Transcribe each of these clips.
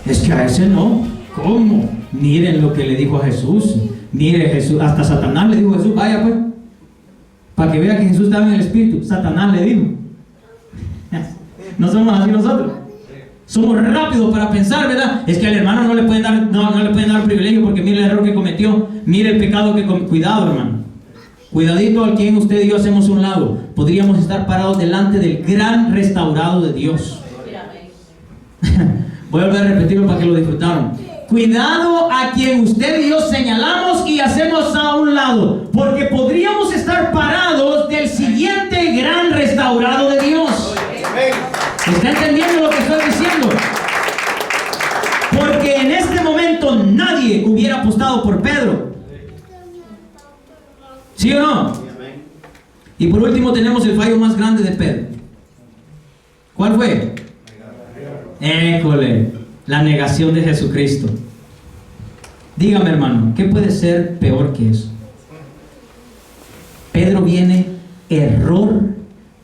Es que a ese no. ¿Cómo? Miren lo que le dijo a Jesús. Mire Jesús, hasta Satanás le dijo a Jesús, vaya pues, para que vea que Jesús estaba en el Espíritu. Satanás le dijo. No somos así nosotros. Somos rápidos para pensar, ¿verdad? Es que al hermano no le pueden dar privilegio porque mire el error que cometió, mire el pecado que cometió. Cuidado, hermano. Cuidadito al quien usted y yo hacemos un lado. Podríamos estar parados delante del gran restaurado de Dios. Voy a volver a repetirlo para que lo disfrutaron. Cuidado a quien usted y yo señalamos y hacemos a un lado, porque podríamos estar parados del siguiente gran restaurado de Dios. ¿Está entendiendo lo que estoy diciendo? Porque en este momento nadie hubiera apostado por Pedro. ¿Sí o no? Y por último tenemos el fallo más grande de Pedro. ¿Cuál fue? École, la negación de Jesucristo. Dígame, hermano, ¿qué puede ser peor que eso? Pedro viene error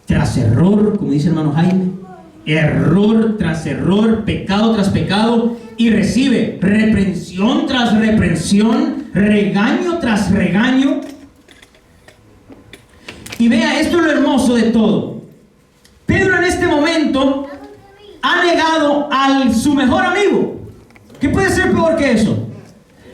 tras error, como dice hermano Jaime, error tras error, pecado tras pecado, y recibe reprensión tras reprensión, regaño tras regaño. Y vea, esto es lo hermoso de todo. Pedro en este momento ha negado a su mejor amigo. ¿Qué puede ser peor que eso?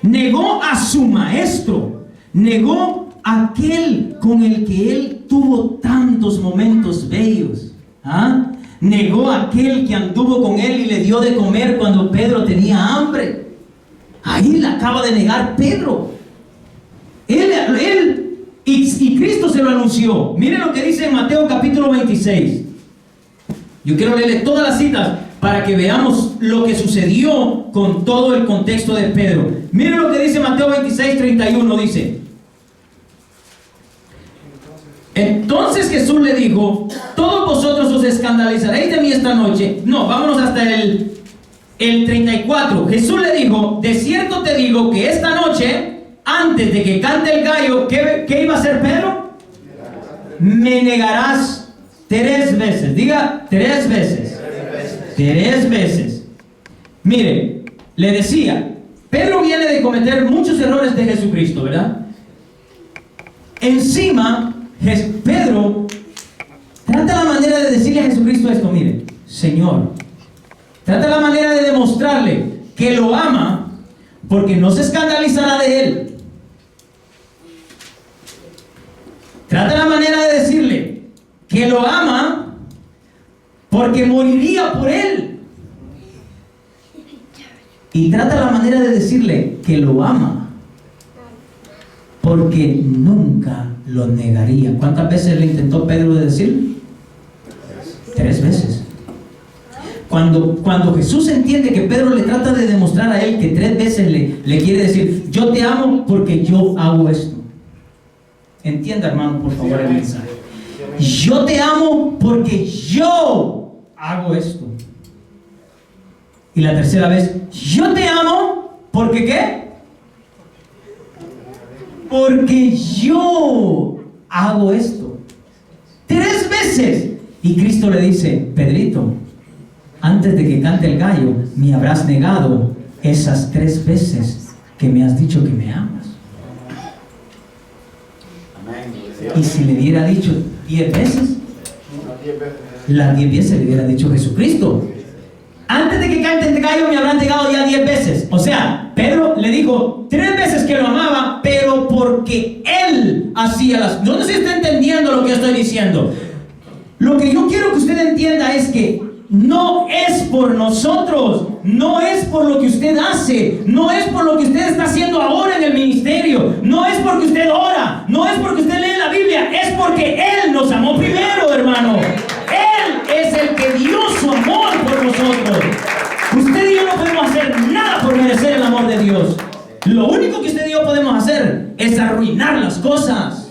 Negó a su maestro, negó a aquel con el que él tuvo tantos momentos bellos. ¿Ah? Negó a aquel que anduvo con él y le dio de comer cuando Pedro tenía hambre. Ahí la acaba de negar Pedro. Y Cristo se lo anunció. Miren lo que dice en Mateo capítulo 26. Yo quiero leerle todas las citas para que veamos lo que sucedió con todo el contexto de Pedro. Miren lo que dice Mateo 26, 31. Dice: entonces Jesús le dijo: todos vosotros os escandalizaréis de mí esta noche. No, vámonos hasta el 34. Jesús le dijo: de cierto te digo que esta noche, antes de que cante el gallo, ¿qué iba a hacer Pedro? Me negarás 3 veces. Diga 3 veces. 3 veces. Mire, le decía, Pedro viene de cometer muchos errores de Jesucristo, ¿verdad? Encima, Pedro trata la manera de decirle a Jesucristo esto: mire, Señor. Trata la manera de demostrarle que lo ama, porque no se escandalizará de él. Trata la manera de decirle que lo ama, porque moriría por él. Y trata la manera de decirle que lo ama, porque nunca lo negaría. ¿Cuántas veces le intentó Pedro de decir? 3 veces. Cuando Jesús entiende que Pedro le trata de demostrar a él que 3 veces le quiere decir: yo te amo porque yo hago esto. Entienda, hermano, por favor, el mensaje. Yo te amo porque yo hago esto. Y la tercera vez: yo te amo porque ¿qué? Porque yo hago esto. 3 veces. Y Cristo le dice: Pedrito, antes de que cante el gallo, me habrás negado esas 3 veces que me has dicho que me amas. Y si le hubiera dicho 10 veces, las 10 veces le hubiera dicho Jesucristo: antes de que cante el gallo me habrán negado ya 10 veces. O sea, Pedro le dijo 3 veces que lo amaba, pero porque él hacía las... No sé si está entendiendo lo que yo estoy diciendo. Lo que yo quiero que usted entienda es que no es por nosotros, no es por lo que usted hace, no es por lo que usted está haciendo ahora en el ministerio, no es porque usted ora, no es porque usted lee la Biblia, es porque Él nos amó primero, hermano. Él es el que dio su amor por nosotros. Usted y yo no podemos hacer nada por merecer el amor de Dios. Lo único que usted y yo podemos hacer es arruinar las cosas.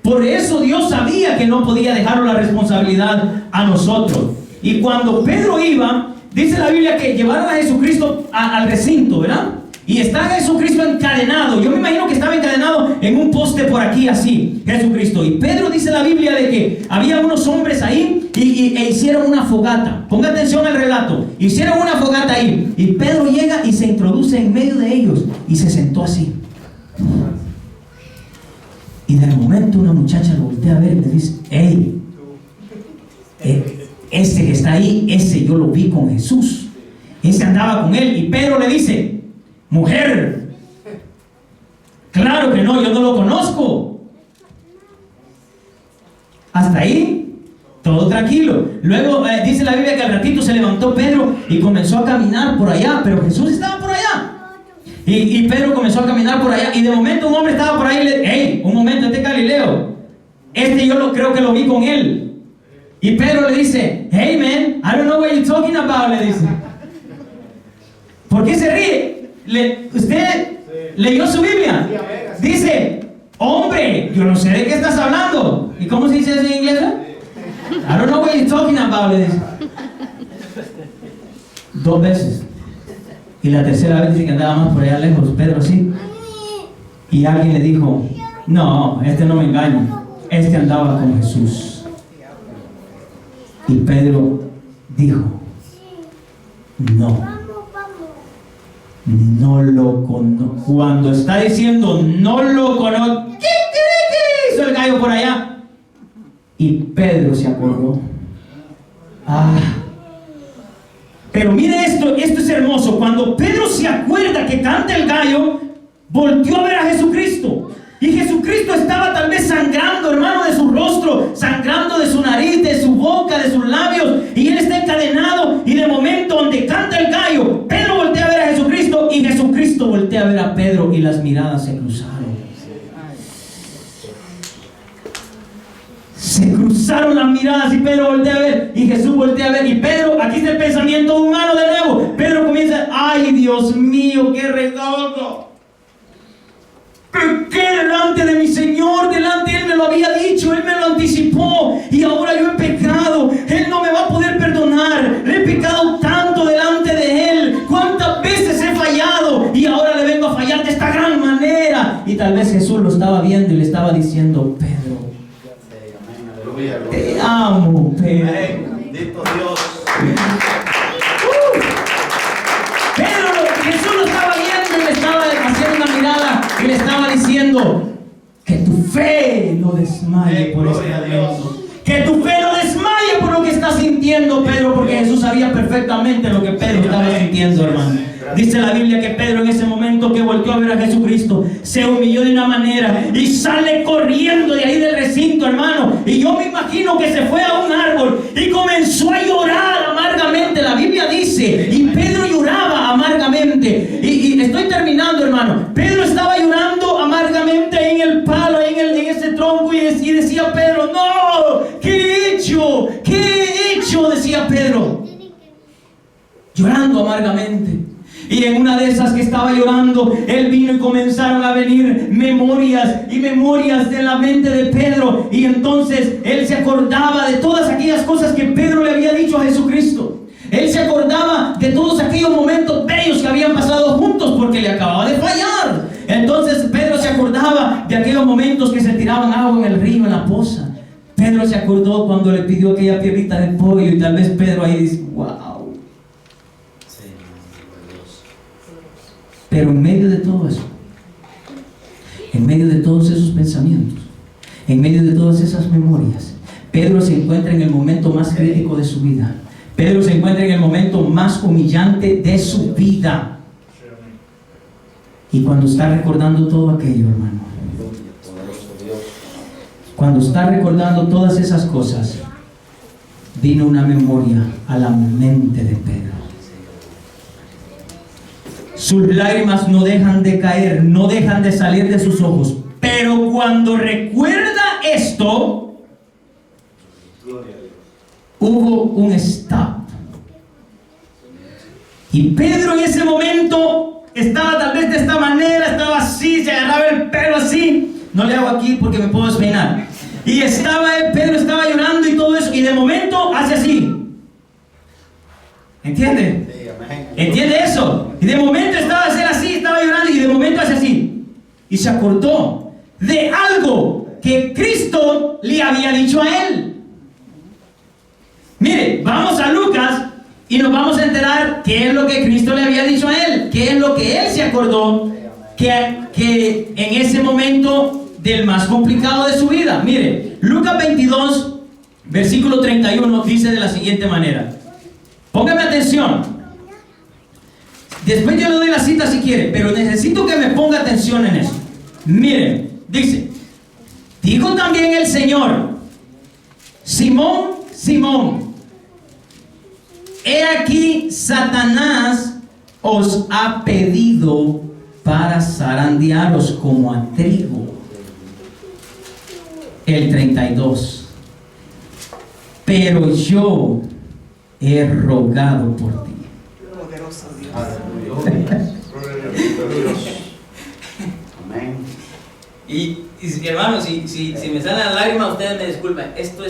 Por eso Dios sabía que no podía dejar la responsabilidad a nosotros. Y cuando Pedro iba, dice la Biblia que llevaron a Jesucristo al recinto, ¿verdad? Y está Jesucristo encadenado. Yo me imagino que estaba encadenado en un poste por aquí así, Jesucristo. Y Pedro dice la Biblia de que había unos hombres ahí e hicieron una fogata. Ponga atención al relato. Hicieron una fogata ahí. Y Pedro llega y se introduce en medio de ellos y se sentó así. Y de momento una muchacha lo voltea a ver y le dice: hey, ese que está ahí, ese yo lo vi con Jesús. Ese andaba con él. Y Pedro le dice: mujer, claro que no, yo no lo conozco. Hasta ahí, todo tranquilo. Luego dice la Biblia que al ratito se levantó Pedro y comenzó a caminar por allá, pero Jesús estaba por allá. Y Pedro comenzó a caminar por allá, y de momento un hombre estaba por ahí y le dice: hey, un momento, este Galileo, yo creo que lo vi con él. Y Pedro le dice: hey man, I don't know what you're talking about, le dice. ¿Por qué se ríe? ¿Usted leyó su Biblia? Dice: hombre, yo no sé de qué estás hablando. ¿Y cómo se dice eso en inglés? I don't know what you're talking about, le dice. 2 veces. Y la tercera vez dice que andaba más por allá lejos, Pedro sí. Y alguien le dijo: no, este no me engaña, este andaba con Jesús. Y Pedro dijo: no lo conozco. Cuando está diciendo no lo conozco, ¿qué hizo el gallo por allá? Y Pedro se acordó. Pero mire esto es hermoso. Cuando Pedro se acuerda que canta el gallo, volteó a ver a Jesucristo. Y Jesucristo estaba tal vez sangrando, hermano, de su rostro, sangrando de su nariz, de su boca, de sus labios. Y él está encadenado. Y de momento donde canta el gallo, Pedro voltea a ver a Jesucristo y Jesucristo voltea a ver a Pedro, y las miradas se cruzaron. Se cruzaron las miradas y Pedro voltea a ver y Jesús voltea a ver. Y Pedro, aquí está el pensamiento humano de nuevo. Pedro comienza: ay, Dios mío, qué regalo. Pequé delante de mi Señor, delante de Él me lo había dicho, Él me lo anticipó, y ahora yo he pecado. Él no me va a poder perdonar. Le he pecado tanto delante de Él. ¿Cuántas veces he fallado? Y ahora le vengo a fallar de esta gran manera. Y tal vez Jesús lo estaba viendo y le estaba diciendo: Pedro, te amo, Pedro. Bendito Dios. Pedro, Jesús lo estaba viendo y le estaba haciendo una mirada y le estaba diciendo: que tu fe no desmaye por este momento. Que tu fe no desmaye por lo que estás sintiendo, Pedro, porque Jesús sabía perfectamente lo que Pedro estaba sintiendo, hermano. Dice la Biblia que Pedro, en ese momento que volteó a ver a Jesucristo, se humilló de una manera y sale corriendo de ahí del recinto, hermano. Y yo me imagino que se fue a un árbol y comenzó a llorar amargamente. La Biblia dice: y Pedro lloraba amargamente. Y estoy terminando, hermano. Pedro estaba llorando amargamente ahí en el palo, ahí en ese tronco, y decía Pedro: no, ¿qué he hecho? ¿Qué he hecho? Decía Pedro, llorando amargamente. Y en una de esas que estaba llorando, él vino y comenzaron a venir memorias y memorias de la mente de Pedro. Y entonces él se acordaba de todas aquellas cosas que Pedro le había dicho a Jesucristo. Él se acordaba de todos aquellos momentos bellos que habían pasado juntos, porque le acababa de fallar. Entonces Pedro se acordaba de aquellos momentos que se tiraban agua en el río, en la poza. Pedro se acordó cuando le pidió aquella piernita de pollo, y tal vez Pedro ahí dice: wow. Pero en medio de todo eso, en medio de todos esos pensamientos, en medio de todas esas memorias, Pedro se encuentra en el momento más crítico de su vida. Pedro se encuentra en el momento más humillante de su vida. Y cuando está recordando todo aquello, hermano, cuando está recordando todas esas cosas, vino una memoria a la mente de Pedro. Sus lágrimas no dejan de caer, no dejan de salir de sus ojos. Pero cuando recuerda esto, hubo un stop. Y Pedro en ese momento estaba tal vez de esta manera, estaba así, se agarraba el pelo así. No le hago aquí porque me puedo despeinar. Y Pedro estaba llorando y todo eso, y de momento hace así. ¿Entiende? ¿Entiende eso? Y de momento estaba así, estaba llorando y de momento hace así. Y se acordó de algo que Cristo le había dicho a él. Mire, vamos a Lucas y nos vamos a enterar qué es lo que Cristo le había dicho a él, qué es lo que él se acordó que en ese momento del más complicado de su vida. Mire, Lucas 22, versículo 31 dice de la siguiente manera. Póngame atención. Después yo le doy la cita si quiere, pero necesito que me ponga atención en eso. Miren, dice, dijo también el Señor, Simón, Simón, he aquí Satanás os ha pedido para zarandearos como a trigo. El 32. Pero yo he rogado por ti. Poderoso Dios. Amén. Y hermanos, si me salen las lágrimas, ustedes me disculpen. Esto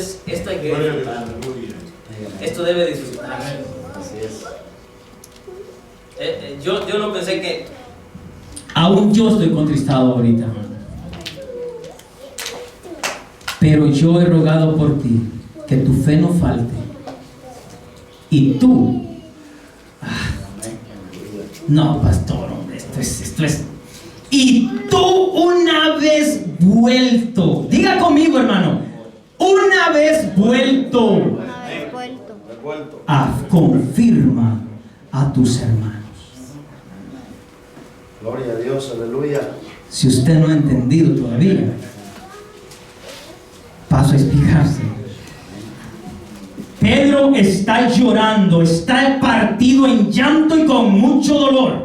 hay que disfrutar. Esto debe disfrutar. Así es. Yo no pensé que... Aún yo estoy contristado ahorita. Pero yo he rogado por ti, que tu fe no falte. Y tú... no, pastor, hombre, esto es... Y tú una vez vuelto, diga conmigo, hermano, una vez vuelto, confirma a tus hermanos. Gloria a Dios, aleluya. Si usted no ha entendido todavía, paso a explicarse. Pedro está llorando, está partido en llanto y con mucho dolor.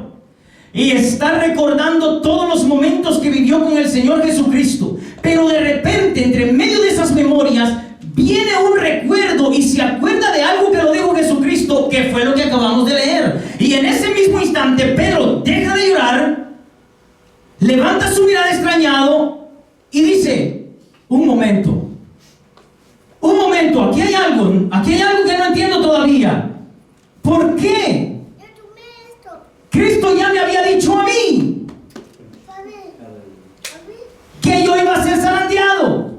Y está recordando todos los momentos que vivió con el Señor Jesucristo. Pero de repente, entre medio de esas memorias, viene un recuerdo y se acuerda de algo que lo dijo Jesucristo, que fue lo que acabamos de leer. Y en ese mismo instante, Pedro deja de llorar, levanta su mirada extrañado y dice, un momento, aquí hay algo que no entiendo todavía. ¿Por qué? Cristo ya me había dicho a mí que yo iba a ser zarandeado,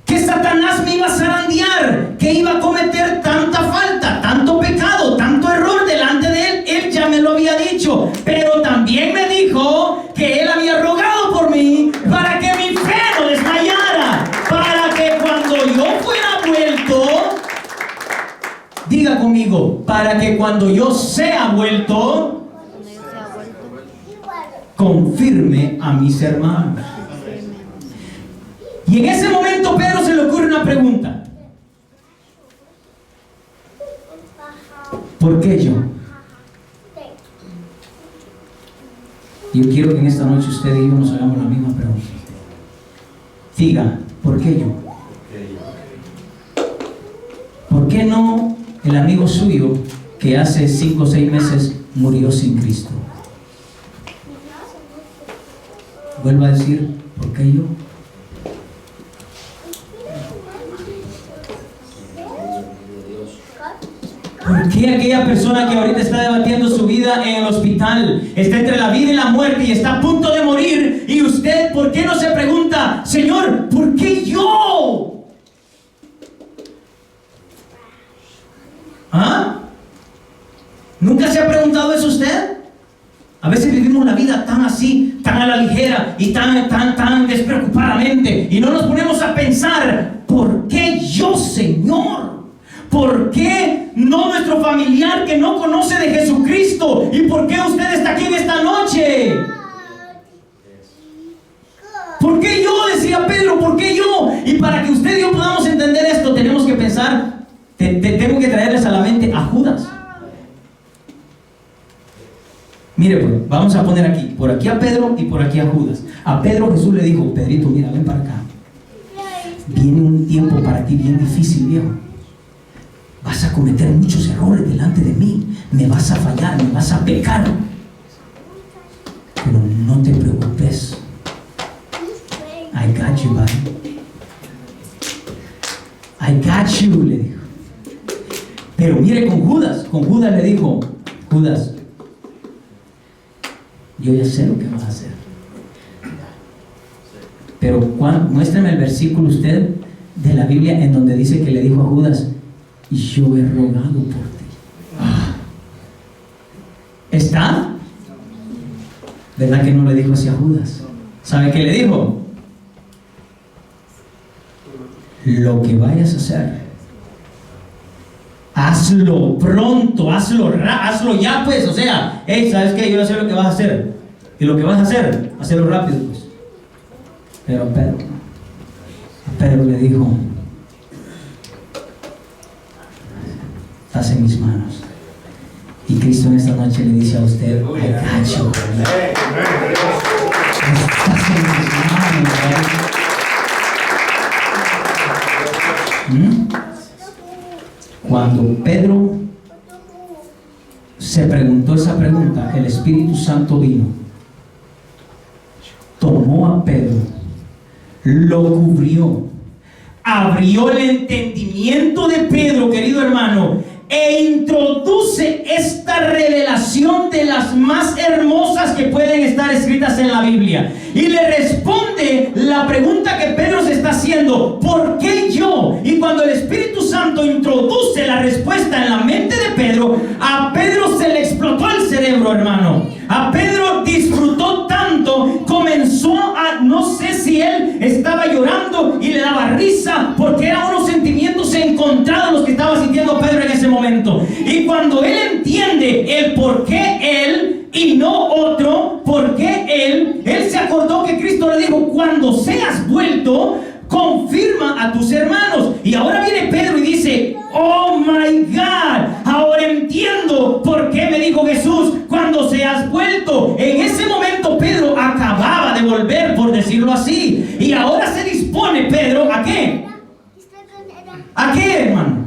que Satanás me iba a zarandear, que iba a cometer tanta falta, tanto pecado, tanto error delante de él. Él ya me lo había dicho, pero también me dijo que él había rogado por mí para que mi fe no desmayara, para que cuando yo fuera vuelto, diga conmigo, para que cuando yo sea vuelto, confirme a mis hermanos. Y en ese momento Pedro se le ocurre una pregunta. ¿Por qué yo? Yo quiero que en esta noche usted y yo nos hagamos la misma pregunta. Diga, ¿por qué yo? ¿Por qué no el amigo suyo que hace 5 o 6 meses murió sin Cristo? Vuelvo a decir, ¿por qué yo? ¿Por qué aquella persona que ahorita está debatiendo su vida en el hospital, está entre la vida y la muerte y está a punto de morir, y usted, ¿por qué no se pregunta, Señor, ¿por qué yo? ¿Ah? ¿Nunca se ha preguntado eso usted? A veces vivimos la vida tan así, tan a la ligera y tan despreocupadamente, y no nos ponemos a pensar, ¿por qué yo, Señor? ¿Por qué no nuestro familiar que no conoce de Jesucristo? ¿Y por qué usted está aquí en esta noche? ¿Por qué yo? Decía Pedro, ¿por qué yo? Y para que usted y yo podamos entender esto, tenemos que pensar, tengo que traerles a la mente a Judas. Mire, pues, vamos a poner aquí, por aquí a Pedro y por aquí a Judas. A Pedro Jesús le dijo, Pedrito, mira, ven para acá. Viene un tiempo para ti bien difícil, viejo. Vas a cometer muchos errores delante de mí. Me vas a fallar, me vas a pecar. Pero no te preocupes. I got you, buddy. I got you, le dijo. Pero mire con Judas le dijo, Judas, yo ya sé lo que vas a hacer. Pero muéstrame el versículo usted de la Biblia en donde dice que le dijo a Judas, yo he rogado por ti. ¿Está? ¿Verdad que no le dijo así a Judas? ¿Sabe qué le dijo? Lo que vayas a hacer, hazlo pronto, hazlo ya pues. O sea, hey, ¿sabes qué? Yo sé lo que vas a hacer. Y lo que vas a hacer, hacerlo rápido pues. Pero Pedro le dijo, estás en mis manos. Y Cristo en esta noche le dice a usted, I got you. Estás en mis manos. Cuando Pedro se preguntó esa pregunta, el Espíritu Santo vino, tomó a Pedro, lo cubrió, abrió el entendimiento de Pedro, querido hermano, e introduce esta revelación de las más hermosas que pueden estar escritas en la Biblia, y le responde la pregunta que Pedro se está haciendo: ¿por qué yo? Y cuando el Espíritu Santo introduce la respuesta en la mente de Pedro, a Pedro se le explotó el cerebro, hermano. A Pedro disfrutó tanto, comenzó a, no sé si él estaba llorando y le daba risa, porque eran unos sentimientos encontrados los que estaba sintiendo Pedro en ese momento. Y cuando él entiende el por qué él y no otro, por qué él se acordó que Cristo le dijo: cuando seas vuelto, confirma a tus hermanos. Y ahora viene Pedro y dice: oh my God, ahora entiendo por qué me dijo Jesús, cuando seas vuelto. En ese momento Pedro acababa de volver, por decirlo así, y ahora se dispone Pedro ¿a qué? ¿A qué, hermano?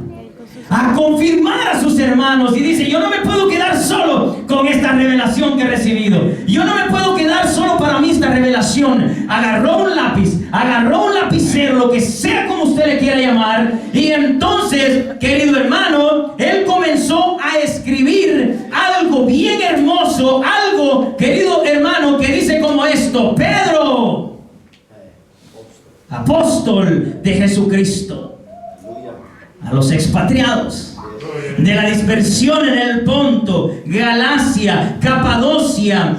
A confirmar a sus hermanos. Y dice: yo no me puedo quedar solo con esta revelación que he recibido. Yo no me puedo quedar solo para mí esta revelación. Agarró un lápiz, agarró un lapicero, lo que sea como usted le quiera llamar, y entonces, querido hermano, él comenzó a escribir algo bien hermoso, algo, querido hermano, que dice como esto: Pedro, apóstol de Jesucristo, a los expatriados de la dispersión en el Ponto, Galacia, Capadocia,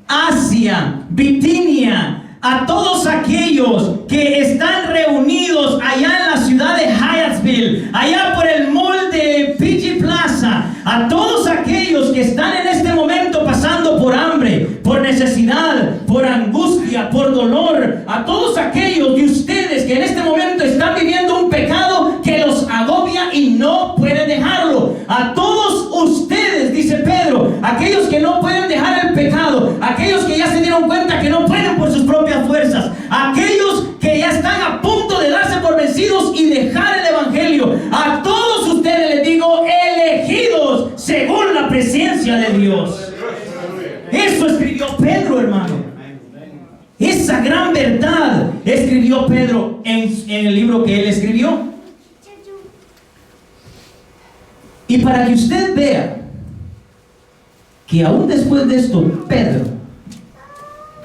Asia, Bitinia, a todos aquellos que están reunidos allá en la ciudad de Hyattsville, allá por el mall de PG Plaza, a todos aquellos que están en este momento pasando por hambre, por necesidad, por angustia, por dolor, a todos aquellos de ustedes que en este momento están viviendo un pecado que los agobia y no pueden dejarlo. A todos ustedes, dice Pedro, aquellos que no pueden dejar el pecado, aquellos que ya se dieron cuenta que no pueden por sus propias fuerzas, aquellos que ya están a punto de darse por vencidos y dejar el evangelio, a todos ustedes les digo: elegidos según la presencia de Dios. Eso escribió Pedro, hermano. Esa gran verdad escribió Pedro en el libro que él escribió. Y para que usted vea que aún después de esto, Pedro,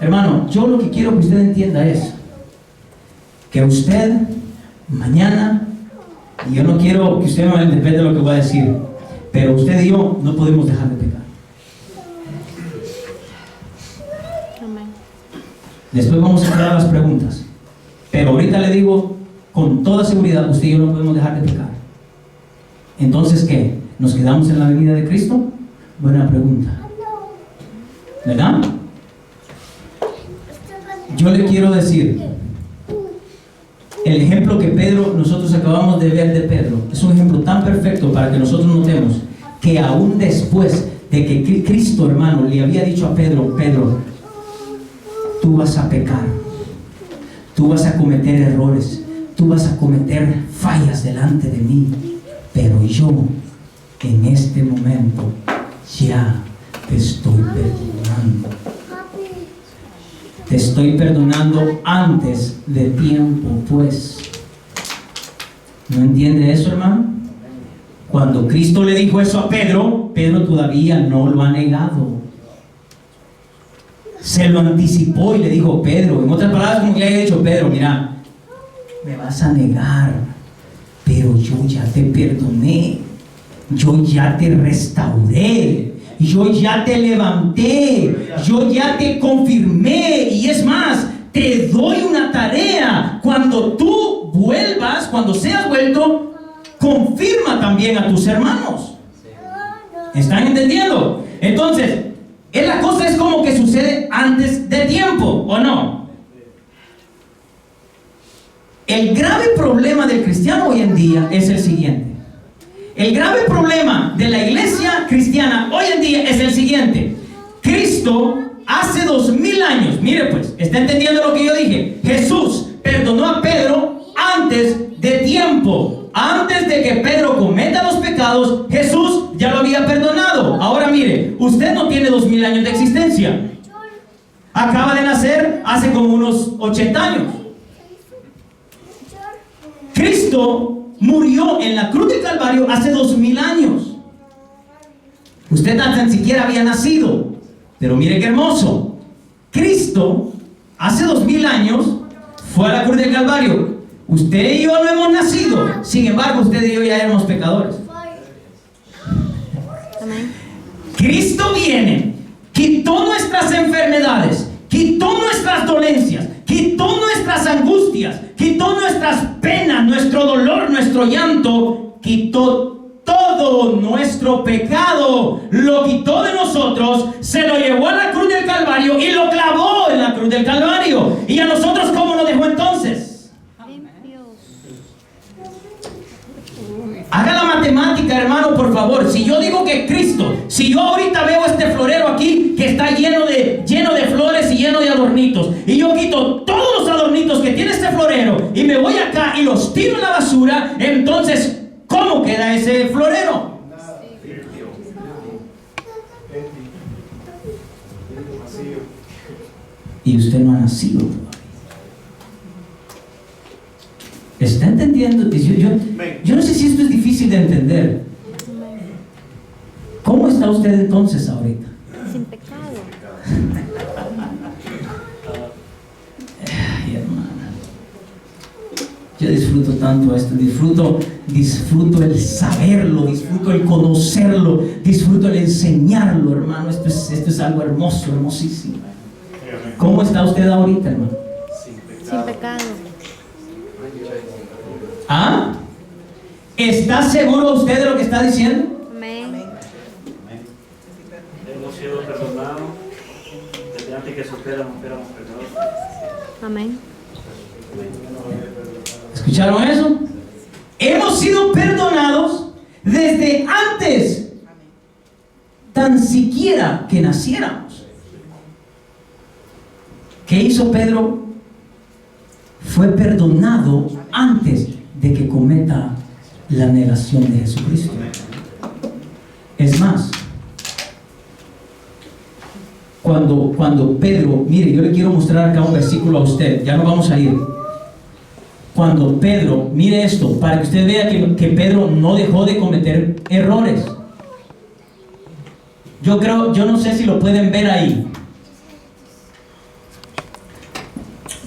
hermano, yo lo que quiero que usted entienda es que usted mañana, y yo no quiero que usted me malinterprete lo que voy a decir, pero usted y yo no podemos dejar de pecar. Después vamos a aclarar las preguntas, pero ahorita le digo con toda seguridad: usted y yo no podemos dejar de pecar. Entonces, ¿qué? ¿Nos quedamos en la venida de Cristo? Buena pregunta, ¿verdad? Yo le quiero decir, el ejemplo que nosotros acabamos de ver de Pedro, es un ejemplo tan perfecto para que nosotros notemos que aún después de que Cristo, hermano, le había dicho a Pedro: Pedro, tú vas a pecar, tú vas a cometer errores, tú vas a cometer fallas delante de mí, pero yo en este momento ya te estoy perdonando. Te estoy perdonando antes de tiempo, pues. ¿No entiende eso, hermano? Cuando Cristo le dijo eso a Pedro, Pedro todavía no lo ha negado. se lo anticipó y le dijo: Pedro, en otras palabras, como que le había dicho: Pedro, mira, me vas a negar, pero yo ya te perdoné, yo ya te restauré, yo ya te levanté, yo ya te confirmé, y es más, te doy una tarea. Cuando tú vuelvas, cuando seas vuelto, confirma también a tus hermanos. ¿Están entendiendo? Entonces, la cosa es como que sucede antes de tiempo, ¿o no? El grave problema del cristiano hoy en día es el siguiente. El grave problema de la iglesia cristiana hoy en día es el siguiente. Cristo hace 2000 años, mire pues, ¿está entendiendo lo que yo dije? Jesús perdonó a Pedro antes de tiempo. Antes de que Pedro cometa los pecados, Jesús ya lo había perdonado. Ahora mire, usted no tiene 2000 años de existencia. Acaba de nacer hace como unos 80 años. Cristo murió en la cruz del Calvario hace 2000 años. Usted tan siquiera había nacido. Pero mire qué hermoso. Cristo hace 2000 años fue a la cruz del Calvario. Usted y yo no hemos nacido. Sin embargo, usted y yo ya éramos pecadores. Cristo viene, quitó nuestras enfermedades, quitó nuestras dolencias, quitó nuestras angustias, quitó nuestras penas, nuestro dolor, nuestro llanto, quitó todo nuestro pecado, lo quitó de nosotros, se lo llevó a la cruz del Calvario y lo clavó en la cruz del Calvario. ¿Y a nosotros cómo nos dejó entonces? Haga la matemática, hermano, por favor. Si yo digo que Cristo, si yo ahorita veo este florero aquí que está lleno de flores y lleno de adornitos, y yo quito todos los adornitos que tiene este florero y me voy acá y los tiro en la basura, entonces, ¿cómo queda ese florero? Y usted no ha nacido todavía. ¿Está entendiendo? Yo no sé si esto es difícil de entender. ¿Cómo está usted entonces ahorita? Sin pecado. Ay, hermana, yo disfruto tanto esto, disfruto el saberlo, disfruto el conocerlo, disfruto el enseñarlo, hermano. Esto es algo hermoso, hermosísimo. ¿Cómo está usted ahorita, hermano? Sin pecado. ¿Ah? ¿Está seguro usted de lo que está diciendo? Amén. Hemos sido perdonados desde antes que supéramos pecadores. Amén. ¿Escucharon eso? Hemos sido perdonados desde antes, tan siquiera que naciéramos. ¿Qué hizo Pedro? Fue perdonado antes de que cometa la negación de Jesucristo. Es más, cuando Pedro, mire, yo le quiero mostrar acá un versículo a usted, ya no vamos a ir. Cuando Pedro, mire esto, para que usted vea que Pedro no dejó de cometer errores. Yo no sé si lo pueden ver ahí.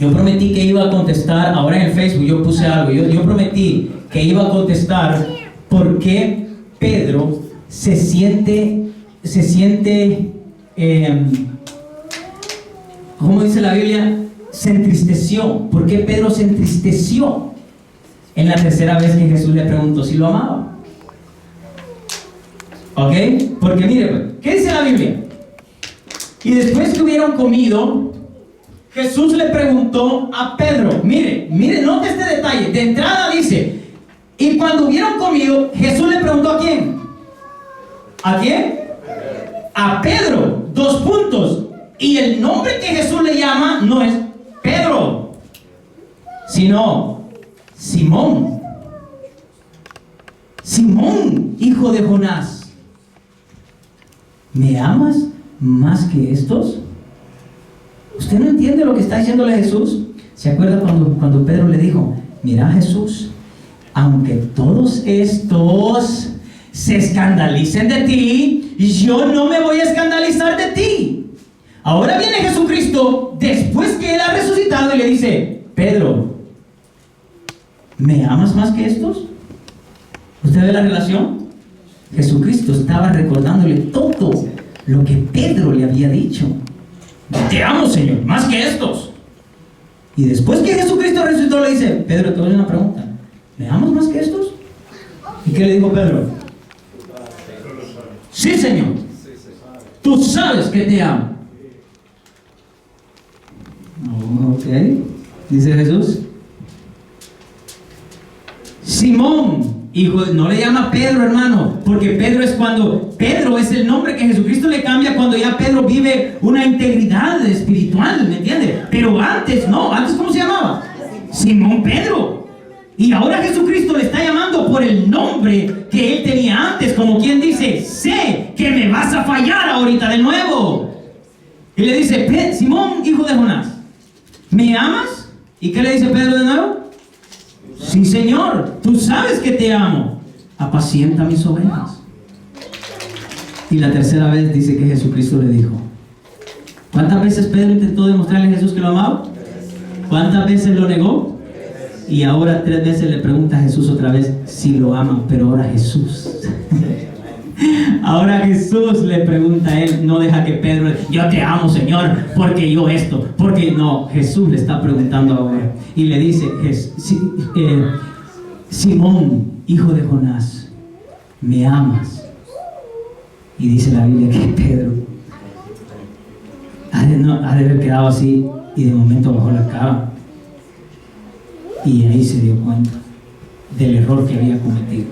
Yo prometí que iba a contestar, ahora en el Facebook yo puse algo, yo prometí que iba a contestar por qué Pedro se siente, ¿cómo dice la Biblia? Se entristeció. ¿Por qué Pedro se entristeció en la tercera vez que Jesús le preguntó si lo amaba? ¿Ok? Porque mire, ¿qué dice la Biblia? Y después que hubieron comido, Jesús le preguntó a Pedro, mire, note este detalle, de entrada dice, y cuando hubieron comido, Jesús le preguntó ¿a quién? ¿A quién? A Pedro, 2 puntos, y el nombre que Jesús le llama no es Pedro, sino Simón, hijo de Jonás, ¿me amas más que estos? ¿Usted no entiende lo que está diciéndole Jesús? ¿Se acuerda cuando Pedro le dijo, mira Jesús, aunque todos estos se escandalicen de ti, yo no me voy a escandalizar de ti? Ahora viene Jesucristo después que Él ha resucitado y le dice: Pedro, ¿me amas más que estos? ¿Usted ve la relación? Jesucristo estaba recordándole todo lo que Pedro le había dicho. Te amo, Señor, más que estos. Y después que Jesucristo resucitó le dice: Pedro, te voy a hacer una pregunta. ¿Me amas más que estos? ¿Y qué le dijo Pedro? Sí, Señor. Tú sabes que te amo. Ok, dice Jesús. Simón, hijo, no le llama Pedro, hermano, porque Pedro es el nombre que Jesucristo le cambia cuando ya Pedro vive una integridad espiritual, ¿me entiende? Pero antes no, antes ¿cómo se llamaba? Simón Pedro. Y ahora Jesucristo le está llamando por el nombre que él tenía antes, como quien dice: sé que me vas a fallar ahorita de nuevo. Y le dice: Simón, hijo de Jonás, ¿me amas? ¿Y qué le dice Pedro de nuevo? Sí, Señor, tú sabes que te amo. Apacienta mis ovejas. Y la tercera vez dice que Jesucristo le dijo: ¿cuántas veces Pedro intentó demostrarle a Jesús que lo amaba? ¿Cuántas veces lo negó? Y ahora 3 veces le pregunta a Jesús otra vez si lo ama, pero ahora Jesús. Ahora Jesús le pregunta a él, no deja que Pedro: yo te amo, Señor, porque yo esto, porque no. Jesús le está preguntando ahora y le dice: Simón, hijo de Jonás, ¿me amas? Y dice la Biblia que Pedro ha de haber quedado así, y de momento bajó la cara y ahí se dio cuenta del error que había cometido.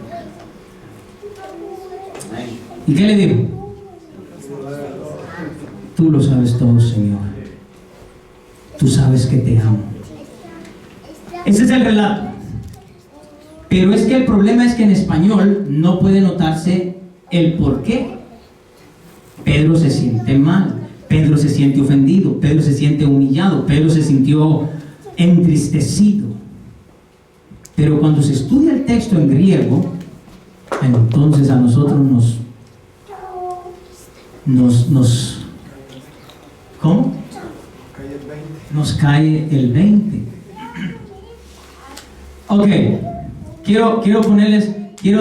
¿Y qué le digo? Tú lo sabes todo, Señor. Tú sabes que te amo. Ese es el relato. Pero es que el problema es que en español no puede notarse el por qué. Pedro se siente mal, Pedro se siente ofendido, Pedro se siente humillado, Pedro se sintió entristecido. Pero cuando se estudia el texto en griego, entonces a nosotros ¿cómo? Nos cae el 20. Ok, quiero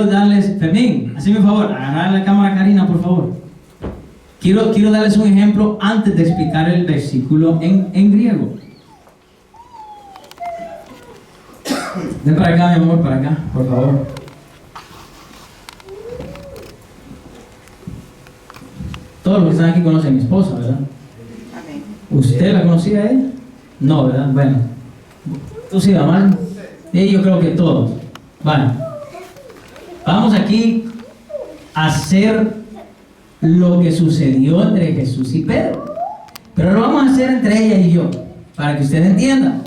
darles, Fermín, hazme un favor, agarrar la cámara, Karina, por favor. Quiero darles un ejemplo antes de explicar el versículo en griego. Ven para acá, mi amor, para acá, por favor. Todos los que están aquí conocen a mi esposa, ¿verdad? ¿Usted la conocía a ella? No, ¿verdad? Bueno, tú sí, mamá. Y yo creo que todos. Vale. Vamos aquí a hacer lo que sucedió entre Jesús y Pedro. Pero lo vamos a hacer entre ella y yo, para que ustedes entiendan.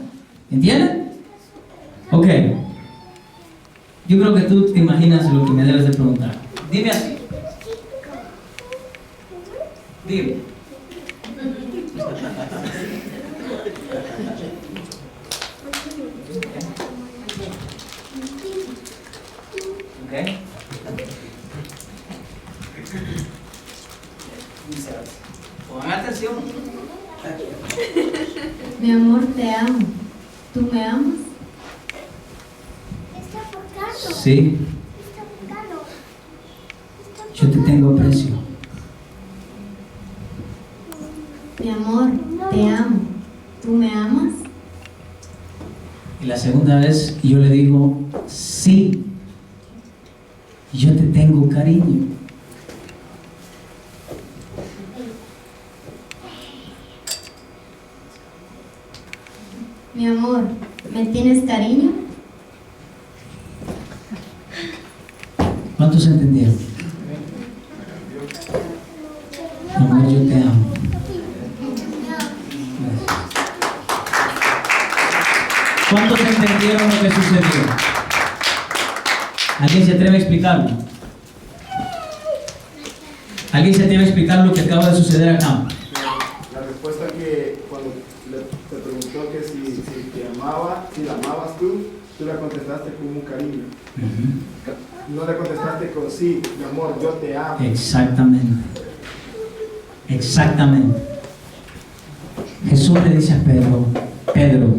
¿Entienden? Ok. Yo creo que tú te imaginas lo que me debes de preguntar. Dime así. Dime. Okay. Pongan atención. Mi amor, te amo. ¿Tú me amas? Sí. Yo te tengo aprecio. Mi amor, te amo. ¿Tú me amas? Y la segunda vez yo le digo: sí. Yo te tengo cariño. Mi amor, ¿me tienes cariño? ¿Cuántos entendieron? Amor, yo te amo. Gracias. ¿Cuántos entendieron lo que sucedió? ¿Alguien se atreve a explicarlo? ¿Alguien se atreve a explicar lo que acaba de suceder acá? La respuesta que cuando te preguntó que si te amaba, si la amabas tú la contestaste con un cariño. No le contestaste con sí, mi amor, yo te amo. Exactamente. Exactamente. Jesús le dice a Pedro,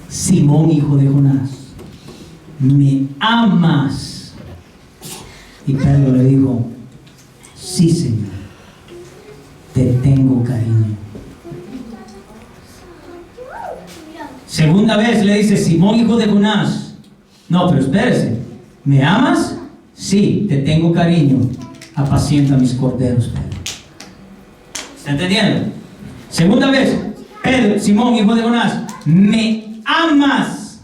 Simón, hijo de Jonás, ¿me amas? Y Pedro le dijo, sí, Señor, te tengo cariño. Segunda vez le dice, Simón, hijo de Jonás. No, pero espérese, ¿me amas? Sí, te tengo cariño. Apacienta mis corderos, Pedro. ¿Está entendiendo? Segunda vez, Pedro, Simón, hijo de Jonás, ¿me amas?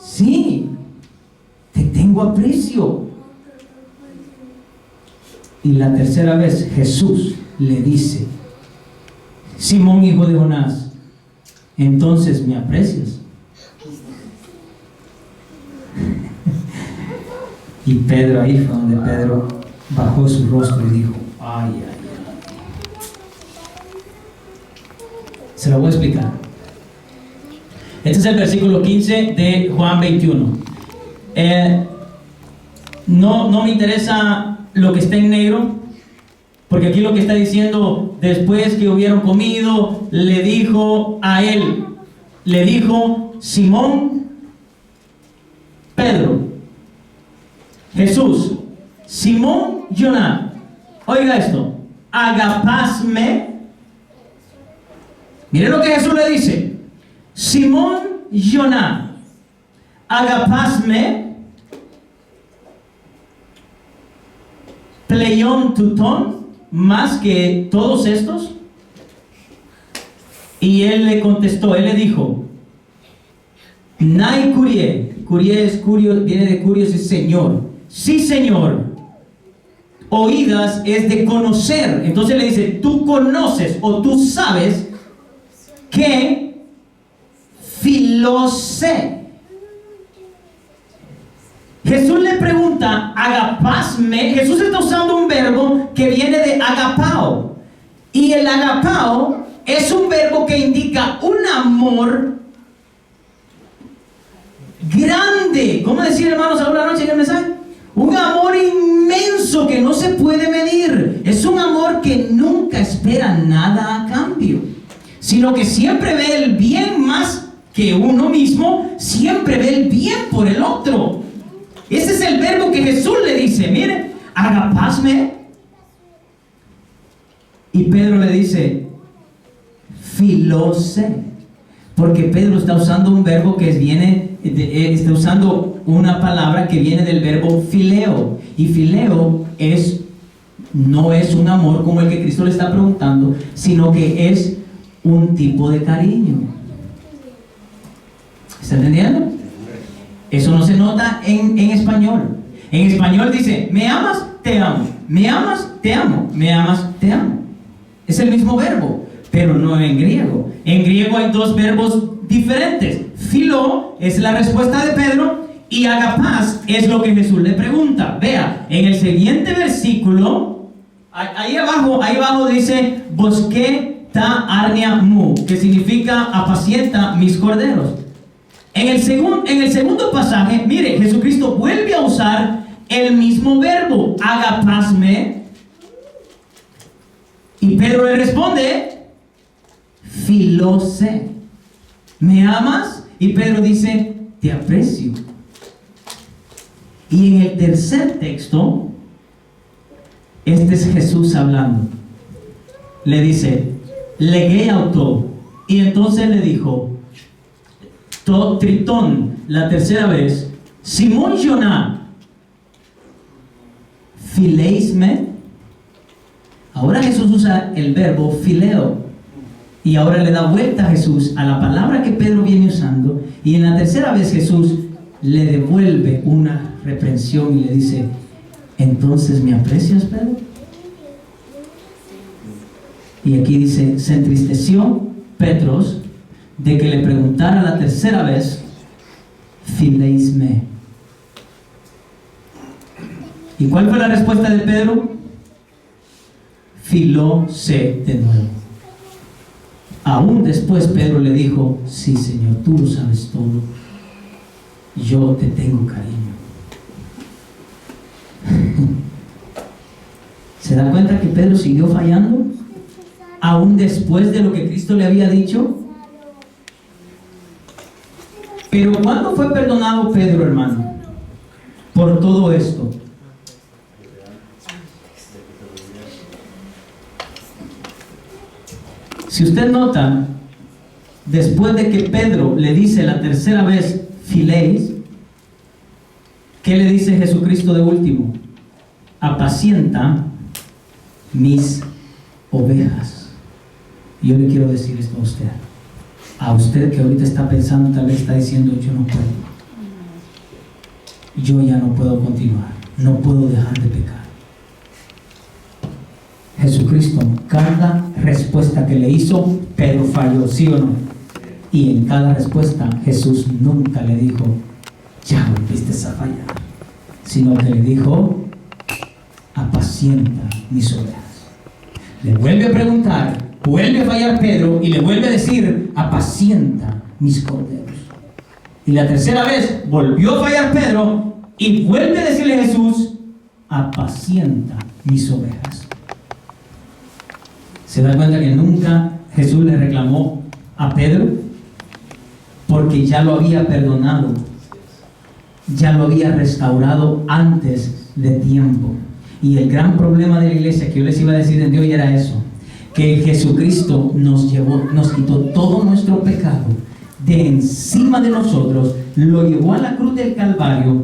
Sí, te tengo aprecio. Y la tercera vez Jesús le dice, Simón, hijo de Jonás, entonces me aprecias. Y Pedro, ahí fue donde Pedro bajó su rostro y dijo, ay, ay, ay. Se lo voy a explicar. Este es el versículo 15 de Juan 21. No me interesa lo que está en negro, porque aquí lo que está diciendo, después que hubieron comido, le dijo a él, le dijo, Simón, Pedro, Jesús, Simón, Jonás, oiga esto, agapasme. Mire lo que Jesús le dice, Simón, Jonás, agapasme, pleion tuton, más que todos estos. Y él le contestó, él le dijo, nai curie, curie es curio, viene de curios, es Señor. Sí, Señor. Oídas es de conocer. Entonces le dice, tú conoces o tú sabes que filosé. Jesús le pregunta, agapasme. Jesús está usando un verbo que viene de agapao. Y el agapao es un verbo que indica un amor grande. ¿Cómo decir, hermanos, ahora noche en el mensaje? Un amor inmenso que no se puede medir. Es un amor que nunca espera nada a cambio, sino que siempre ve el bien más que uno mismo, siempre ve el bien por el otro. Ese es el verbo que Jesús le dice, mire, agapasme. Y Pedro le dice, filose, porque Pedro está usando un verbo que está usando una palabra que viene del verbo fileo. Y fileo no es un amor como el que Cristo le está preguntando, sino que es un tipo de cariño. ¿Está entendiendo? Eso no se nota en español. En español dice, ¿me amas? Te amo. ¿Me amas? Te amo. ¿Me amas? Te amo. Es el mismo verbo, pero no en griego. En griego hay dos verbos diferentes. Philo es la respuesta de Pedro y agapás es lo que Jesús le pregunta. Vea, en el siguiente versículo, ahí abajo dice, bosque ta arnia mu, que significa apacienta mis corderos. En el segundo pasaje, mire, Jesucristo vuelve a usar el mismo verbo, agapasme, y Pedro le responde, filose, ¿me amas? Y Pedro dice, te aprecio. Y en el tercer texto, este es Jesús hablando. Le dice, legé auto, y entonces le dijo, tritón, la tercera vez, Simón Jonás, fileisme. Ahora Jesús usa el verbo fileo, y ahora le da vuelta a Jesús a la palabra que Pedro viene usando, y en la tercera vez Jesús le devuelve una reprensión y le dice, entonces ¿me aprecias, Pedro? Y aquí dice, se entristeció Petros de que le preguntara la tercera vez, fileisme. ¿Y cuál fue la respuesta de Pedro? Filose de nuevo. Aún después Pedro le dijo, sí, Señor, tú lo sabes todo, yo te tengo cariño. ¿Se da cuenta que Pedro siguió fallando? aún después de lo que Cristo le había dicho. Pero ¿cuándo fue perdonado Pedro, hermano? Por todo esto. Si usted nota, después de que Pedro le dice la tercera vez, filéis, ¿qué le dice Jesucristo de último? Apacienta mis ovejas. Y yo le quiero decir esto a usted que ahorita está pensando, tal vez está diciendo, yo no puedo, yo ya no puedo continuar, no puedo dejar de pecar. Jesucristo, cada respuesta que le hizo, Pedro falló, ¿sí o no? Y en cada respuesta Jesús nunca le dijo, ya volviste a fallar, sino que le dijo, apacienta mis ovejas. Le vuelve a preguntar, vuelve a fallar Pedro y le vuelve a decir, apacienta mis corderos. Y la tercera vez volvió a fallar Pedro y vuelve a decirle a Jesús, apacienta mis ovejas. ¿Se da cuenta que nunca Jesús le reclamó a Pedro? Porque ya lo había perdonado, ya lo había restaurado antes de tiempo. Y el gran problema de la iglesia que yo les iba a decir desde hoy era eso, que Jesucristo nos quitó todo nuestro pecado de encima de nosotros, lo llevó a la cruz del Calvario,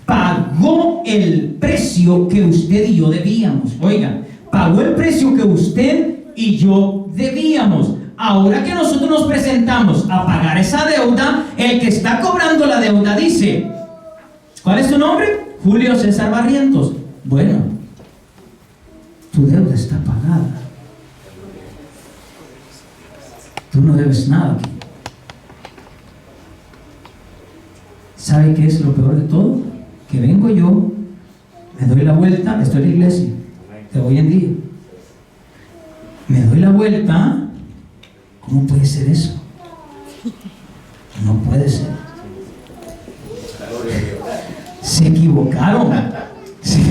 pagó el precio que usted y yo debíamos. Oiga, pagó el precio que usted y yo debíamos. Ahora que nosotros nos presentamos a pagar esa deuda, el que está cobrando la deuda dice, ¿cuál es tu nombre? Julio César Barrientos. Bueno, tu deuda está pagada. Tú no debes nada. ¿Sabe qué es lo peor de todo? Que vengo yo, me doy la vuelta, estoy en la iglesia de hoy en día. Me doy la vuelta. ¿Cómo puede ser eso? No puede ser. Se equivocaron. Sí.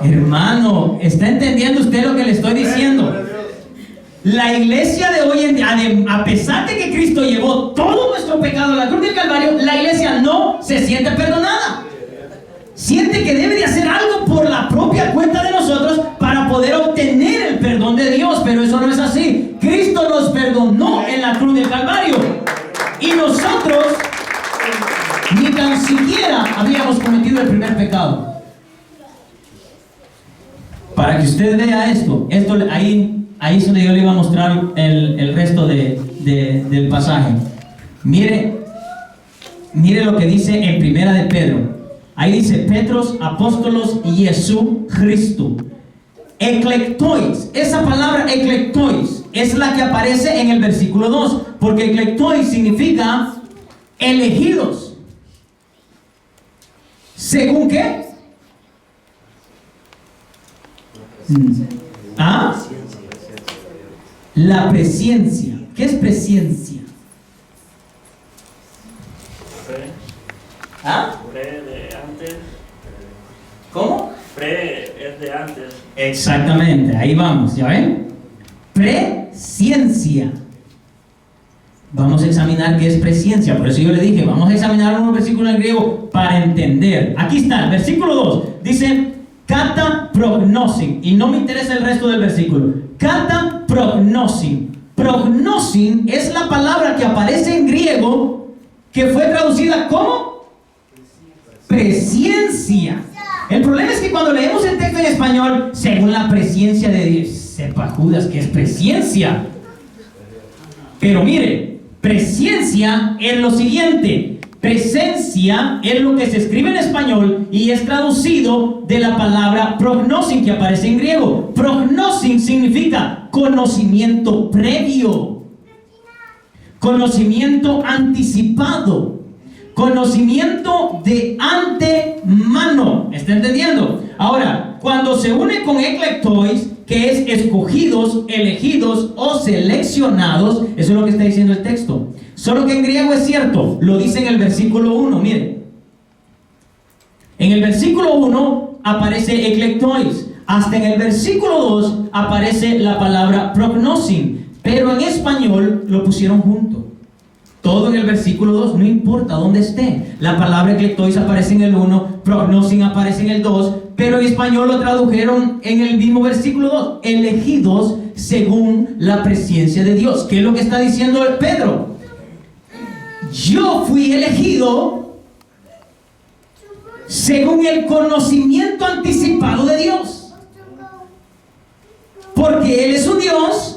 Hermano, ¿está entendiendo usted lo que le estoy diciendo? La iglesia de hoy en día, a pesar de que Cristo llevó todo nuestro pecado a la cruz del Calvario, la iglesia no se siente perdonada. Siente que debe de hacer algo por la propia cuenta de nosotros para poder obtener el perdón de Dios, pero eso no es así. Cristo nos perdonó en la cruz del Calvario y nosotros ni tan siquiera habíamos cometido el primer pecado. Para que usted vea esto ahí es donde yo le iba a mostrar el resto del pasaje. Mire lo que dice en Primera de Pedro. Ahí dice, Petros, apóstolos y Jesucristo. Eclectois, esa palabra eclectois es la que aparece en el versículo 2, porque eclectois significa elegidos. ¿Según qué? ¿Ah? La presciencia. ¿Qué es presciencia? ¿Ah? Pre de antes. ¿Cómo? Pre es de antes. Exactamente, ahí vamos, ¿ya ven? Presciencia. Vamos a examinar qué es presciencia. Por eso yo le dije, vamos a examinar unos versículos en griego para entender. Aquí está, el versículo 2. Dice, kata prognosin. Y no me interesa el resto del versículo. Kata prognosin. Prognosin es la palabra que aparece en griego que fue traducida como presciencia. El problema es que cuando leemos el texto en español, según la presciencia de Dios, sepa Judas que es presciencia. Pero mire, presciencia es lo siguiente. Presencia es lo que se escribe en español y es traducido de la palabra prognosin que aparece en griego. Prognosin significa conocimiento previo, conocimiento anticipado, conocimiento de antemano. ¿Está entendiendo? Ahora, cuando se une con eclectois, que es escogidos, elegidos o seleccionados, eso es lo que está diciendo el texto. Solo que en griego es cierto, lo dice en el versículo 1, miren. En el versículo 1 aparece eclectois. hasta en el versículo 2 aparece la palabra prognosin, pero en español lo pusieron junto. Todo en el versículo 2, no importa dónde esté. La palabra eclectois aparece en el 1, prognosin aparece en el 2, pero en español lo tradujeron en el mismo versículo 2. Elegidos según la presencia de Dios. ¿Qué es lo que está diciendo Pedro? Yo fui elegido según el conocimiento anticipado de Dios. Porque Él es un Dios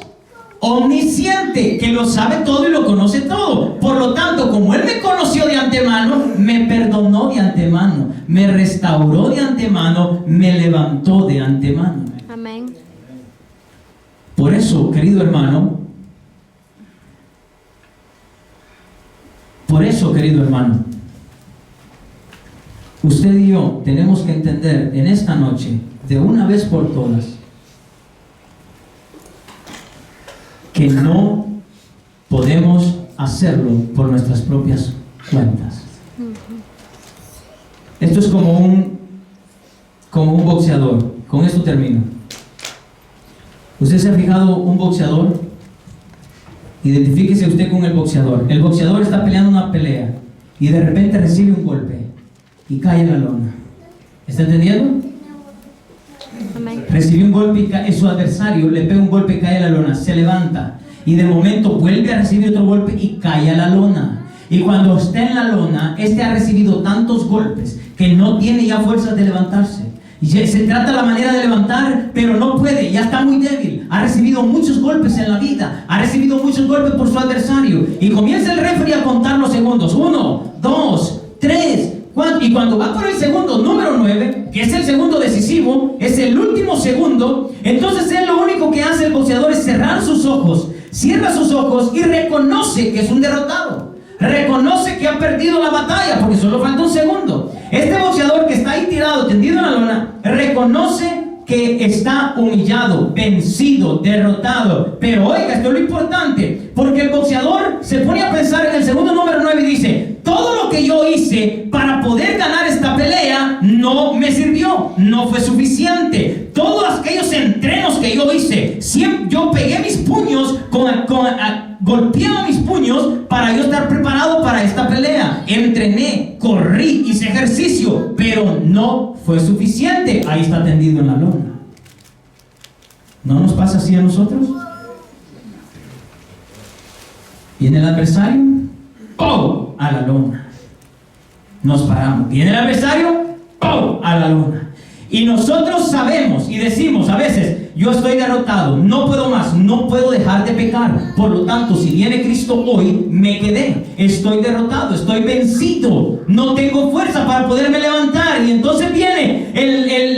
omnisciente, que lo sabe todo y lo conoce todo. Por lo tanto, como Él me conoció de antemano, me perdonó de antemano, me restauró de antemano, me levantó de antemano. Amén. Por eso, querido hermano, usted y yo tenemos que entender en esta noche, de una vez por todas, que no podemos hacerlo por nuestras propias cuentas. Esto es como un boxeador. Con esto termino. ¿Usted se ha fijado un boxeador? Identifíquese usted con el boxeador. El boxeador está peleando una pelea y de repente recibe un golpe y cae en la lona. ¿Está entendiendo? Amén. Recibió un golpe y cae, su adversario le pega un golpe y cae a la lona, se levanta y de momento vuelve a recibir otro golpe y cae a la lona. Y cuando está en la lona, este ha recibido tantos golpes que no tiene ya fuerzas de levantarse. Y se trata la manera de levantar, pero no puede, ya está muy débil. Ha recibido muchos golpes en la vida, ha recibido muchos golpes por su adversario. Y comienza el referee a contar los segundos: 1, 2, 3, 4. Y cuando va por el segundo número 9, que es el segundo decisivo, es el último segundo, entonces él lo único que hace el boxeador es cerrar sus ojos, cierra sus ojos y reconoce que es un derrotado. Reconoce que ha perdido la batalla porque solo falta un segundo. Este boxeador que está ahí tirado, tendido en la lona, reconoce que está humillado, vencido, derrotado. Pero oiga, esto es lo importante, porque el boxeador se pone a pensar en el segundo número 9 y dice: todo lo que yo hice para poder ganar esta pelea no me sirvió, no fue suficiente. Todos aquellos entrenos que yo hice, siempre yo pegué mis puños golpeaba mis puños para yo estar preparado para esta pelea. Entrené, corrí, hice ejercicio, pero no fue suficiente. Ahí está tendido en la lona. ¿No nos pasa así a nosotros? Viene el adversario, ¡pum!, a la lona. Nos paramos. Viene el adversario, ¡pum!, a la lona. Y nosotros sabemos y decimos a veces: yo estoy derrotado, no puedo más, no puedo dejar de pecar. Por lo tanto, si viene Cristo hoy, me quedé, estoy derrotado, estoy vencido, no tengo fuerza para poderme levantar. Y entonces viene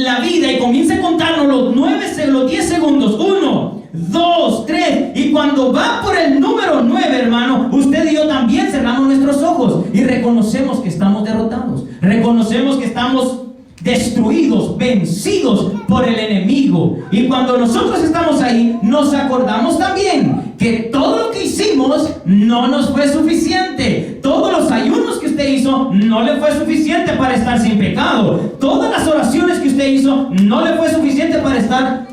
la vida y comienza a contarnos los 10 segundos. 1, 2, 3. Y cuando va por el número 9, hermano, usted y yo también cerramos nuestros ojos y reconocemos que estamos derrotados, reconocemos que estamos destruidos, vencidos por el enemigo. Y cuando nosotros estamos ahí, nos acordamos también que todo lo que hicimos no nos fue suficiente. Todos los ayunos que usted hizo no le fue suficiente para estar sin pecado. Todas las oraciones que usted hizo no le fue suficiente para estar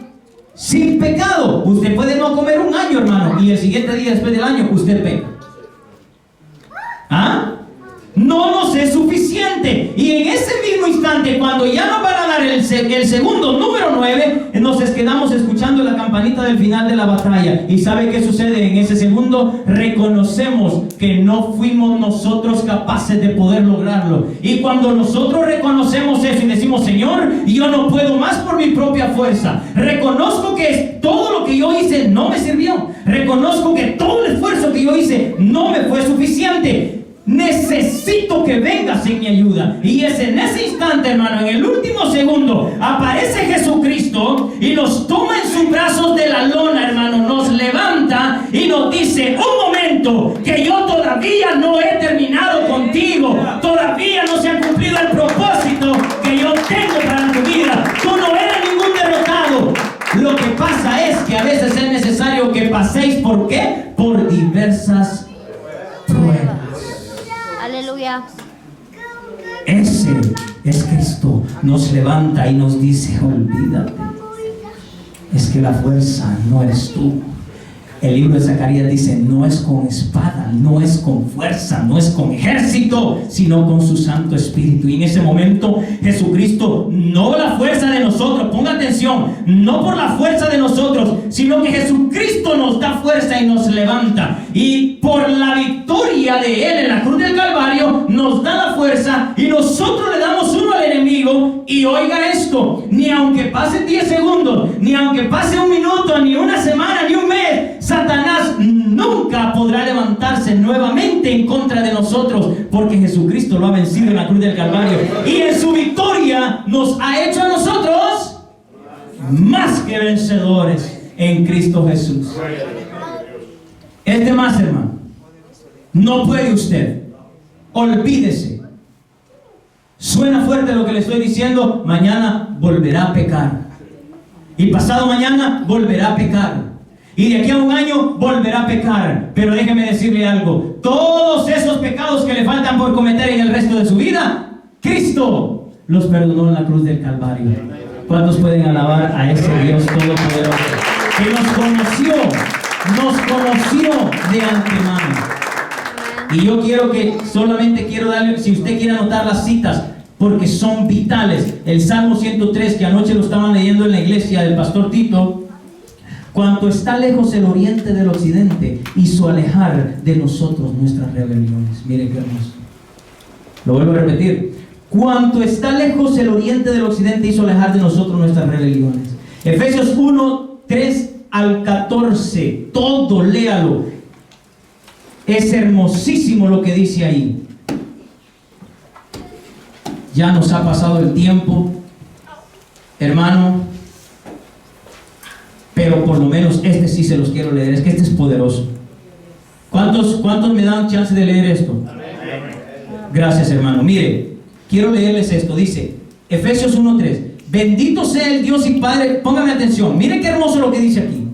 sin pecado. Usted puede no comer un año, hermano, y el siguiente día después del año usted peca. ¿Ah? No nos es suficiente. Y en ese mismo instante, cuando ya nos van a dar el segundo número 9, nos quedamos escuchando la campanita del final de la batalla. ¿Y sabe qué sucede en ese segundo? Reconocemos que no fuimos nosotros capaces de poder lograrlo. Y cuando nosotros reconocemos eso y decimos: Señor, yo no puedo más por mi propia fuerza, reconozco que todo lo que yo hice no me sirvió, reconozco que todo el esfuerzo que yo hice no me fue suficiente, necesito que vengas en mi ayuda. Y es en ese instante, hermano, en el último segundo, aparece Jesucristo y nos toma en sus brazos de la lona, hermano, nos levanta y nos dice: un momento, que yo todavía no he terminado contigo, todavía no se ha cumplido el propósito que yo tengo para tu vida, tú no eres ningún derrotado. Lo que pasa es que a veces es necesario que paséis, ¿por qué? Por diversas pruebas. Aleluya. Ese es Cristo. Nos levanta y nos dice: olvídate, es que la fuerza no eres tú. El libro de Zacarías dice, no es con espada, no es con fuerza, no es con ejército, sino con su Santo Espíritu. Y en ese momento Jesucristo, no la fuerza de nosotros, ponga atención, no por la fuerza de nosotros, sino que Jesucristo nos da fuerza y nos levanta. Y por la victoria de Él en la cruz del Calvario, nos da la fuerza y nosotros le damos uno al enemigo. Y oiga esto, ni aunque pasen 10 segundos, ni aunque pase un minuto, ni una semana, ni un mes, Satanás nunca podrá levantarse nuevamente en contra de nosotros, porque Jesucristo lo ha vencido en la cruz del Calvario y en su victoria nos ha hecho a nosotros más que vencedores en Cristo Jesús. Es de más, hermano. No puede usted. Olvídese. Suena fuerte lo que le estoy diciendo. Mañana volverá a pecar. Y pasado mañana volverá a pecar. Y de aquí a un año volverá a pecar. Pero déjeme decirle algo. Todos esos pecados que le faltan por cometer en el resto de su vida, Cristo los perdonó en la cruz del Calvario. ¿Cuántos pueden alabar a ese Dios todopoderoso que nos conoció de antemano? Y yo solamente quiero darle, si usted quiere anotar las citas, porque son vitales. El Salmo 103, que anoche lo estaban leyendo en la iglesia del pastor Tito. Cuanto está lejos el oriente del occidente, hizo alejar de nosotros nuestras rebeliones. Miren qué hermoso. Lo vuelvo a repetir. Cuanto está lejos el oriente del occidente, hizo alejar de nosotros nuestras rebeliones. Efesios 1, 3 al 14. Todo léalo. Es hermosísimo lo que dice ahí. Ya nos ha pasado el tiempo, hermano, pero por lo menos este sí se los quiero leer. Es que este es poderoso. ¿Cuántos me dan chance de leer esto? Gracias, hermano. Mire, quiero leerles esto. Dice Efesios 1:3. Bendito sea el Dios y Padre. Póngame atención. Mire qué hermoso lo que dice aquí.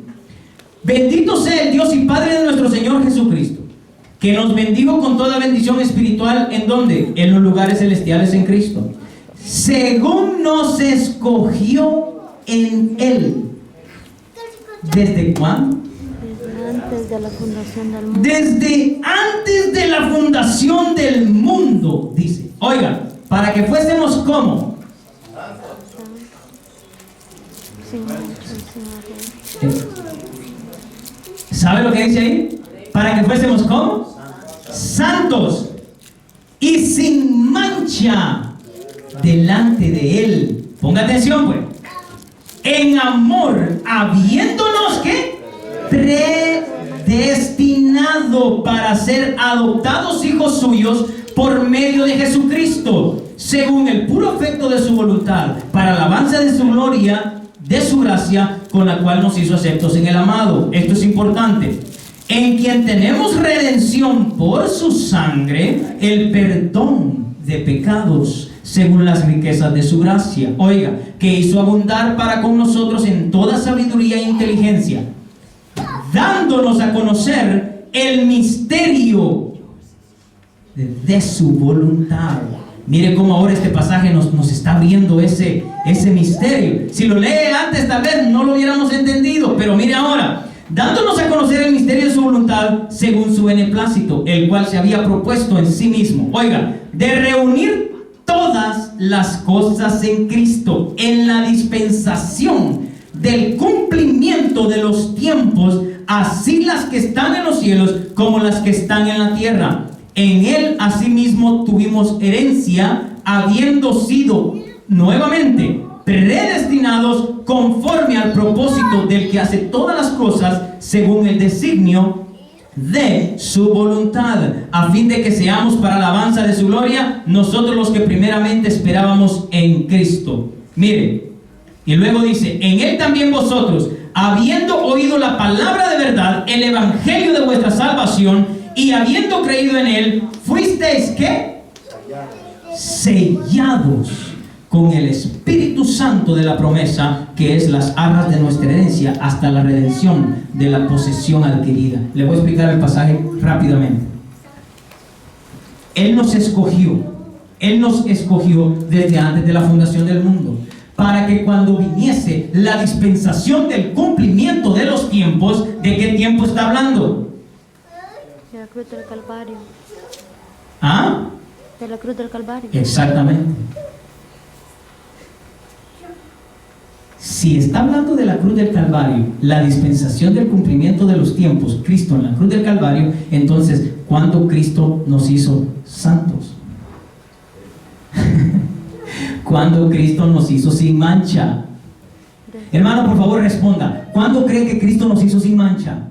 Bendito sea el Dios y Padre de nuestro Señor Jesucristo, que nos bendijo con toda bendición espiritual. ¿En dónde? En los lugares celestiales en Cristo, según nos escogió en Él. ¿Desde cuándo? Desde antes de la fundación del mundo. Desde antes de la fundación del mundo, dice. Oiga, para que fuésemos como ¿sabe lo que dice ahí? Para que fuésemos como santos y sin mancha delante de Él. Ponga atención, pues. En amor, habiéndonos ¿qué? Predestinado para ser adoptados hijos suyos por medio de Jesucristo, según el puro afecto de su voluntad, para alabanza de su gloria, de su gracia, con la cual nos hizo aceptos en el amado. Esto es importante. En quien tenemos redención por su sangre, el perdón de pecados, según las riquezas de su gracia. Oiga, que hizo abundar para con nosotros en toda sabiduría e inteligencia, dándonos a conocer el misterio de su voluntad. Mire cómo ahora este pasaje nos está abriendo ese misterio. Si lo lee antes, tal vez no lo hubiéramos entendido, pero mire ahora, dándonos a conocer el misterio de su voluntad, según su beneplácito, el cual se había propuesto en sí mismo. Oiga, de reunir todas las cosas en Cristo, en la dispensación del cumplimiento de los tiempos, así las que están en los cielos como las que están en la tierra. En Él asimismo tuvimos herencia, habiendo sido nuevamente predestinados conforme al propósito del que hace todas las cosas según el designio de su voluntad, a fin de que seamos para alabanza de su gloria, nosotros los que primeramente esperábamos en Cristo. Mire, y luego dice, en Él también vosotros, habiendo oído la palabra de verdad, el evangelio de vuestra salvación, y habiendo creído en Él, fuisteis ¿qué? Sellados con el Espíritu Santo de la promesa, que es las arras de nuestra herencia, hasta la redención de la posesión adquirida. Le voy a explicar el pasaje rápidamente. Él nos escogió desde antes de la fundación del mundo, para que cuando viniese la dispensación del cumplimiento de los tiempos, ¿de qué tiempo está hablando? De la cruz del Calvario. ¿Ah? De la cruz del Calvario. Exactamente. Si está hablando de la cruz del Calvario, la dispensación del cumplimiento de los tiempos, Cristo en la cruz del Calvario, entonces, ¿cuándo Cristo nos hizo santos? ¿Cuándo Cristo nos hizo sin mancha? Hermano, por favor responda. ¿Cuándo cree que Cristo nos hizo sin mancha?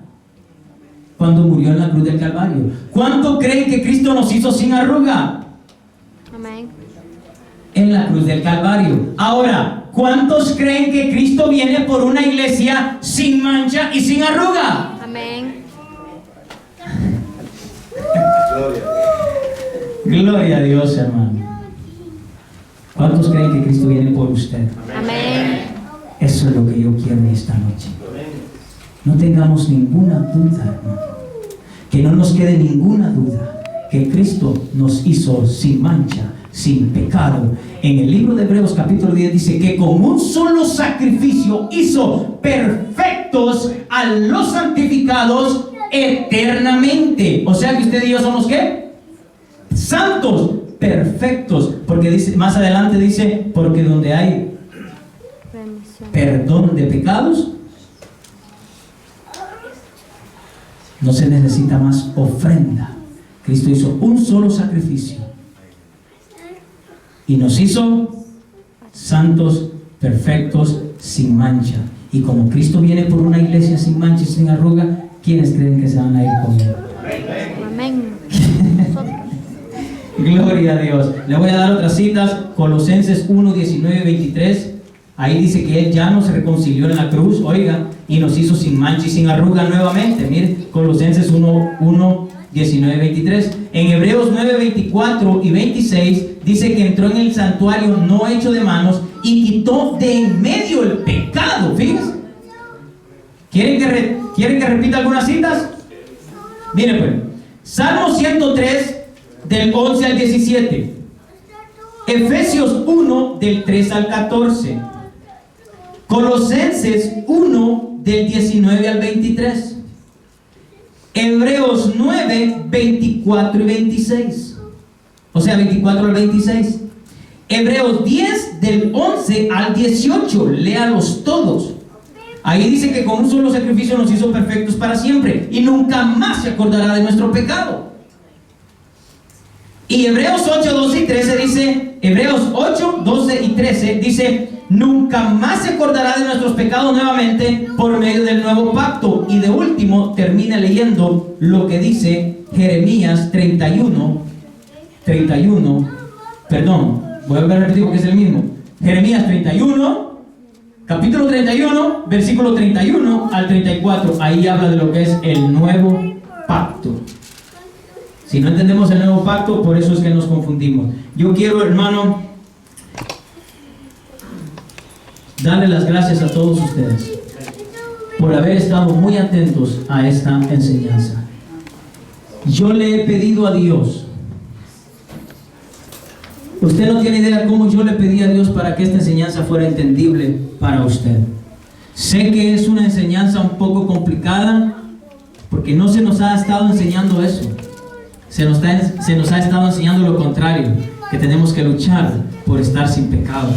Cuando murió en la cruz del Calvario. ¿Cuándo creen que Cristo nos hizo sin arruga? Amén. En la cruz del Calvario. Ahora, ¿cuántos creen que Cristo viene por una iglesia sin mancha y sin arruga? Amén. Gloria. Gloria a Dios, hermano. ¿Cuántos creen que Cristo viene por usted? Amén. Eso es lo que yo quiero esta noche. No tengamos ninguna duda, hermano. Que no nos quede ninguna duda que Cristo nos hizo sin mancha, sin pecado. En el libro de Hebreos capítulo 10 dice que con un solo sacrificio hizo perfectos a los santificados eternamente. O sea que usted y yo somos ¿qué? Santos, perfectos. Porque dice, más adelante dice, porque donde hay Remisión. perdón de pecados, no se necesita más ofrenda. Cristo hizo un solo sacrificio y nos hizo santos, perfectos, sin mancha. Y como Cristo viene por una iglesia sin mancha y sin arruga, ¿quiénes creen que se van a ir con él? Amén. Nosotros. Gloria a Dios. Le voy a dar otras citas. Colosenses 1, 19 y 23. Ahí dice que Él ya nos reconcilió en la cruz, oiga, y nos hizo sin mancha y sin arruga nuevamente. Mire, Colosenses 1, 19 y 23. En Hebreos 9, 24 y 26 dice que entró en el santuario no hecho de manos y quitó de en medio el pecado. Fíjense. ¿Quieren que repita algunas citas? Mire pues, Salmo 103 del 11 al 17, Efesios 1 del 3 al 14, Colosenses 1 del 19 al 23, Hebreos 9, 24 y 26, o sea 24 al 26, Hebreos 10 del 11 al 18, léalos todos. Ahí dice que con un solo sacrificio nos hizo perfectos para siempre y nunca más se acordará de nuestro pecado. Y Hebreos 8, 12 y 13 dice, Hebreos 8, 12 y 13 dice, nunca más se acordará de nuestros pecados nuevamente por medio del nuevo pacto. Y de último termina leyendo lo que dice Jeremías 31, voy a volver a repetir porque es el mismo. Jeremías 31, capítulo 31, versículo 31 al 34, ahí habla de lo que es el nuevo pacto. Si no entendemos el nuevo pacto, por eso es que nos confundimos. Yo quiero, hermano, darle las gracias a todos ustedes por haber estado muy atentos a esta enseñanza. Yo le he pedido a Dios, usted no tiene idea cómo yo le pedí a Dios para que esta enseñanza fuera entendible para usted. Sé que es una enseñanza un poco complicada porque no se nos ha estado enseñando eso. Se nos ha estado enseñando lo contrario, que tenemos que luchar por estar sin pecado.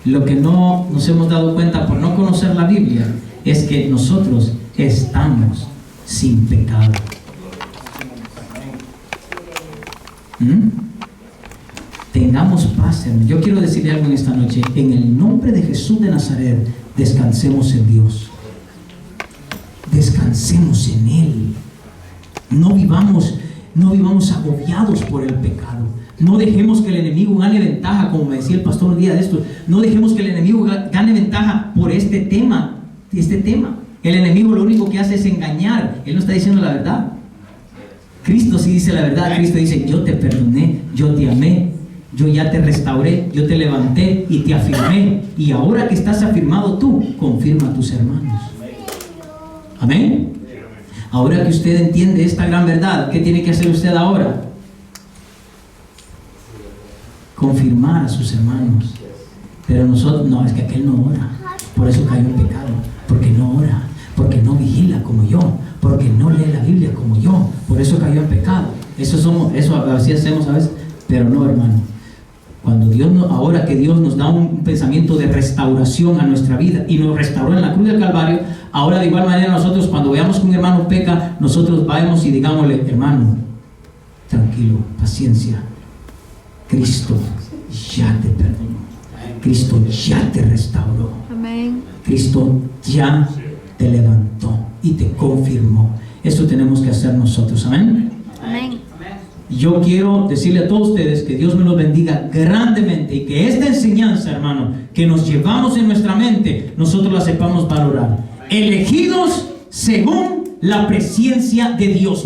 Lo que no nos hemos dado cuenta por no conocer la Biblia es que nosotros estamos sin pecado. Tengamos paz, hermano. Yo quiero decirle algo en esta noche. En el nombre de Jesús de Nazaret, descansemos en Dios. Descansemos en Él. No vivamos agobiados por el pecado. No dejemos que el enemigo gane ventaja, como me decía el pastor un día de estos. No dejemos que el enemigo gane ventaja por este tema. El enemigo lo único que hace es engañar. Él no está diciendo la verdad. Cristo sí dice la verdad. Cristo dice, yo te perdoné, yo te amé, yo ya te restauré, yo te levanté y te afirmé. Y ahora que estás afirmado tú, confirma a tus hermanos. Amén. Ahora que usted entiende esta gran verdad, ¿qué tiene que hacer usted ahora? Confirmar a sus hermanos. Pero nosotros, no, es que aquel no ora. Por eso cayó en pecado. Porque no ora. Porque no vigila como yo. Porque no lee la Biblia como yo. Por eso cayó en pecado. Eso así hacemos a veces. Pero no, hermano. Cuando ahora que Dios nos da un pensamiento de restauración a nuestra vida y nos restauró en la cruz del Calvario, ahora de igual manera nosotros cuando veamos que un hermano peca, nosotros vayamos y digámosle, hermano, tranquilo, paciencia, Cristo ya te perdonó, Cristo ya te restauró, Amén. Cristo ya te levantó y te confirmó. Eso tenemos que hacer nosotros, amén. Amén. Yo quiero decirle a todos ustedes que Dios me los bendiga grandemente y que esta enseñanza, hermano, que nos llevamos en nuestra mente, nosotros la sepamos valorar. Elegidos según la presencia de Dios.